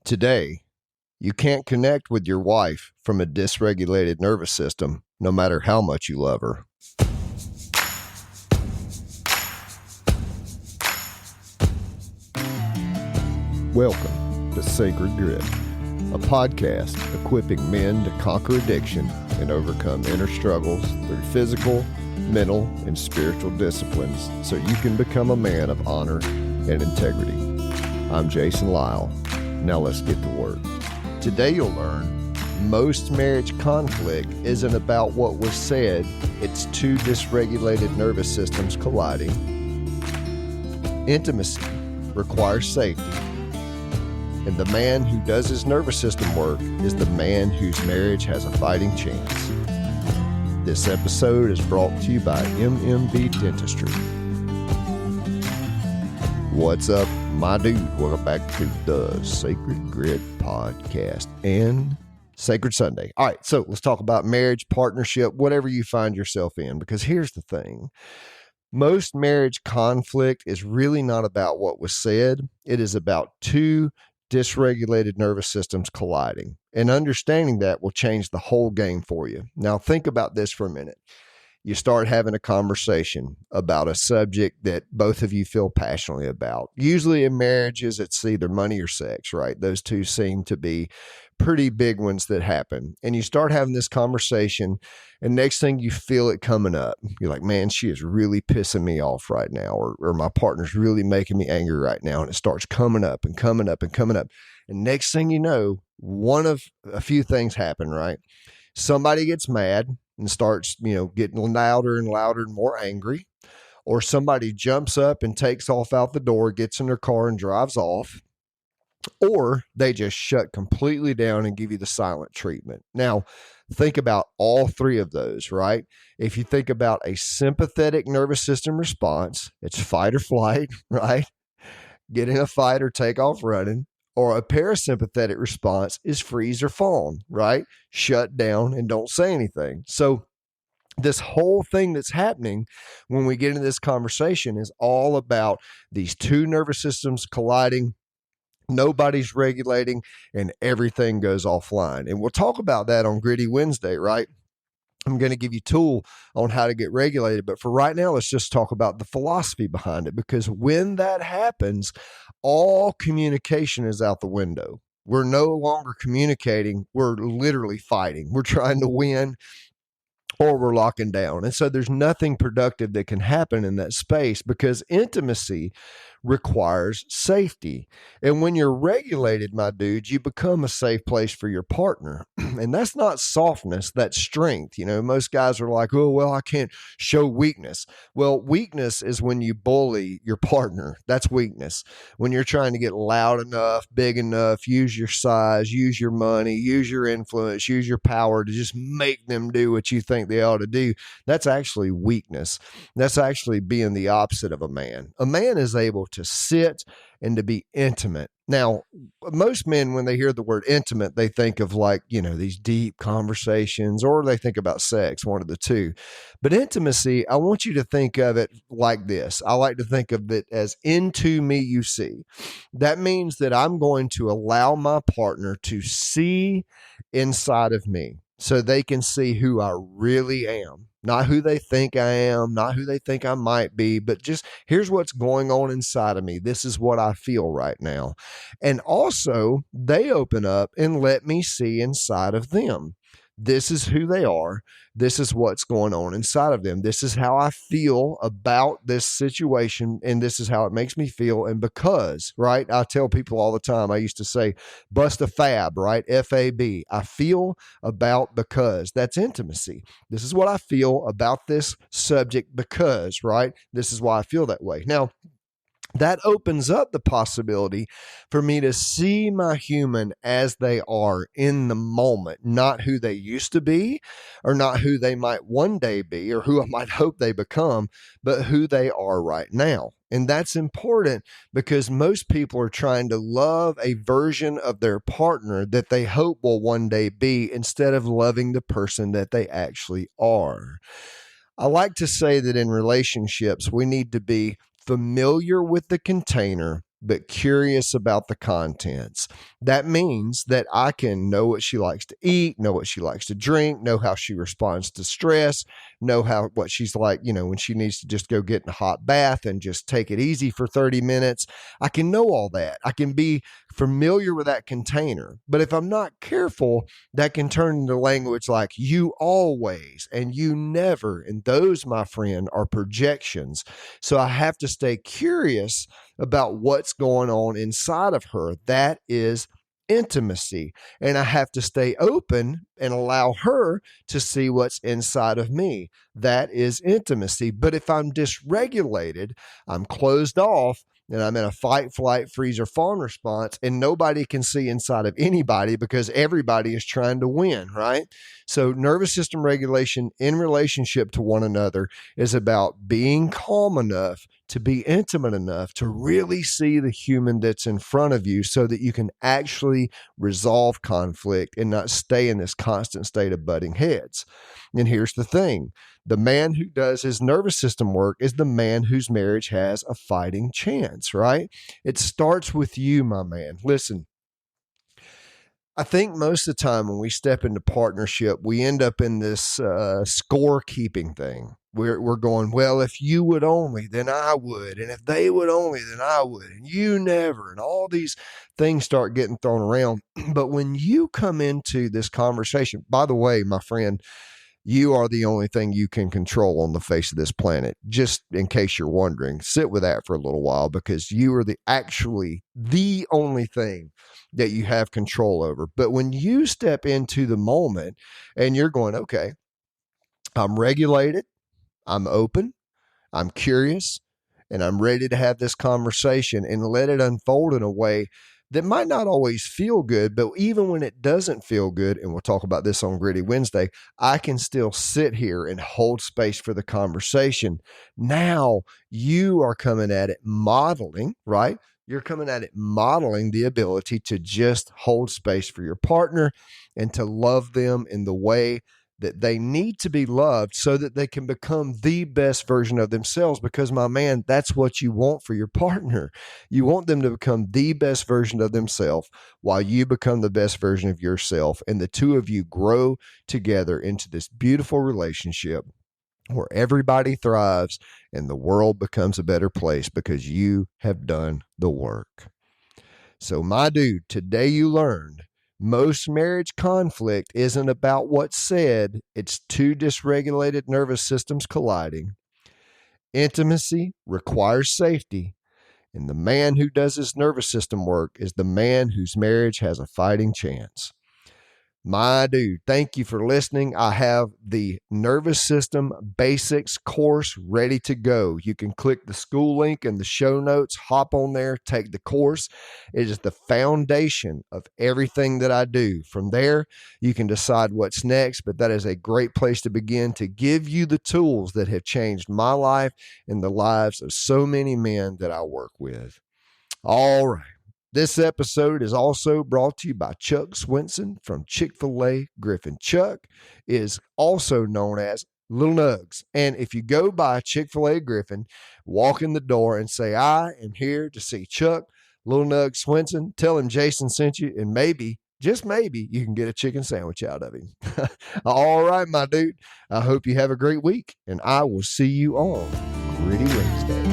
Today, you can't connect with your wife from a dysregulated nervous system, no matter how much you love her. Welcome to Sacred Grit, a podcast equipping men to conquer addiction and overcome inner struggles through physical, mental, and spiritual disciplines so you can become a man of honor and integrity. I'm Jason.Lyle. Now let's get to work. Today you'll learn most marriage conflict isn't about what was said, it's two dysregulated nervous systems colliding. Intimacy requires safety. And the man who does his nervous system work is the man whose marriage has a fighting chance. This episode is brought to you by MMB Dentistry. What's up, my dude? Welcome back to the Sacred Grit podcast and Sacred Sunday. All right, so let's talk about marriage, partnership, whatever you find yourself in, because here's the thing. Most marriage conflict is really not about what was said. It is about two dysregulated nervous systems colliding. And understanding that will change the whole game for you. Now, think about this for a minute. You start having a conversation about a subject that both of you feel passionately about. Usually in marriages, it's either money or sex, right? Those two seem to be pretty big ones that happen. And you start having this conversation, and next thing you feel it coming up. You're like, man, she is really pissing me off right now, or my partner's really making me angry right now. And it starts coming up and coming up and coming up. And next thing you know, one of a few things happen, right? Somebody gets mad and starts, getting louder and louder and more angry, or somebody jumps up and takes off out the door, gets in their car and drives off, or they just shut completely down and give you the silent treatment. Now, think about all three of those, right? If you think about a sympathetic nervous system response, it's fight or flight, right? Get in a fight or take off running. Or a parasympathetic response is freeze or fawn, right? Shut down and don't say anything. So this whole thing that's happening when we get into this conversation is all about these two nervous systems colliding. Nobody's regulating and everything goes offline. And we'll talk about that on Gritty Wednesday, right? I'm going to give you a tool on how to get regulated. But for right now, let's just talk about the philosophy behind it, because when that happens, all communication is out the window. We're no longer communicating. We're literally fighting. We're trying to win, or we're locking down. And so there's nothing productive that can happen in that space, because intimacy requires safety. And when you're regulated, my dude, you become a safe place for your partner. And that's not softness, that's strength. Most guys are like, oh, well, I can't show weakness. Well, weakness is when you bully your partner. That's weakness. When you're trying to get loud enough, big enough, use your size, use your money, use your influence, use your power to just make them do what you think they ought to do. That's actually weakness. That's actually being the opposite of a man. A man is able to sit and to be intimate. Now, most men, when they hear the word intimate, they think of these deep conversations, or they think about sex, one of the two. But intimacy, I want you to think of it like this. I like to think of it as into me you see. That means that I'm going to allow my partner to see inside of me, so they can see who I really am. Not who they think I am, not who they think I might be, but just here's what's going on inside of me. This is what I feel right now. And also, they open up and let me see inside of them. This is who they are. This is what's going on inside of them. This is how I feel about this situation, and this is how it makes me feel. And because, right, I tell people all the time, I used to say, bust a fab, right? F-A-B. I feel about because. That's intimacy. This is what I feel about this subject because, right? This is why I feel that way. Now, that opens up the possibility for me to see my human as they are in the moment, not who they used to be, or not who they might one day be, or who I might hope they become, but who they are right now. And that's important, because most people are trying to love a version of their partner that they hope will one day be, instead of loving the person that they actually are. I like to say that in relationships, we need to be familiar with the container, but curious about the contents. That means that I can know what she likes to eat, know what she likes to drink, know how she responds to stress, know what she's like, when she needs to just go get in a hot bath and just take it easy for 30 minutes. I can know all that. I can be familiar with that container. But if I'm not careful, that can turn into language like you always and you never. And those, my friend, are projections. So I have to stay curious about what's going on inside of her. That is intimacy. And I have to stay open and allow her to see what's inside of me. That is intimacy. But if I'm dysregulated, I'm closed off, and I'm in a fight, flight, freeze, or fawn response, and nobody can see inside of anybody because everybody is trying to win, right? So nervous system regulation in relationship to one another is about being calm enough to be intimate enough to really see the human that's in front of you so that you can actually resolve conflict and not stay in this constant state of butting heads. And here's the thing. The man who does his nervous system work is the man whose marriage has a fighting chance, right? It starts with you, my man. Listen, I think most of the time when we step into partnership, we end up in this scorekeeping thing. We're going, well, if you would only, then I would. And if they would only, then I would. And you never. And all these things start getting thrown around. But when you come into this conversation, by the way, my friend, you are the only thing you can control on the face of this planet. Just in case you're wondering, sit with that for a little while because you are actually the only thing that you have control over. But when you step into the moment and you're going, okay, I'm regulated, I'm open, I'm curious, and I'm ready to have this conversation and let it unfold in a way that might not always feel good, but even when it doesn't feel good, and we'll talk about this on Gritty Wednesday, I can still sit here and hold space for the conversation. Now you are coming at it modeling, right? You're coming at it modeling the ability to just hold space for your partner and to love them in the way that they need to be loved so that they can become the best version of themselves. Because, my man, that's what you want for your partner. You want them to become the best version of themselves while you become the best version of yourself. And the two of you grow together into this beautiful relationship where everybody thrives and the world becomes a better place because you have done the work. So, my dude, today you learned most marriage conflict isn't about what's said. It's two dysregulated nervous systems colliding. Intimacy requires safety. And the man who does his nervous system work is the man whose marriage has a fighting chance. My dude, thank you for listening. I have the nervous system basics course ready to go. You can click the school link in the show notes, hop on there, take the course. It is the foundation of everything that I do. From there, you can decide what's next, but that is a great place to begin to give you the tools that have changed my life and the lives of so many men that I work with. All right. This episode is also brought to you by Chuck Swenson from Chick-fil-A Griffin. Chuck is also known as Little Nugs. And if you go by Chick-fil-A Griffin, walk in the door and say, I am here to see Chuck, Little Nugs Swenson. Tell him Jason sent you, and maybe, just maybe, you can get a chicken sandwich out of him. All right, my dude. I hope you have a great week, and I will see you on Gritty Wednesday.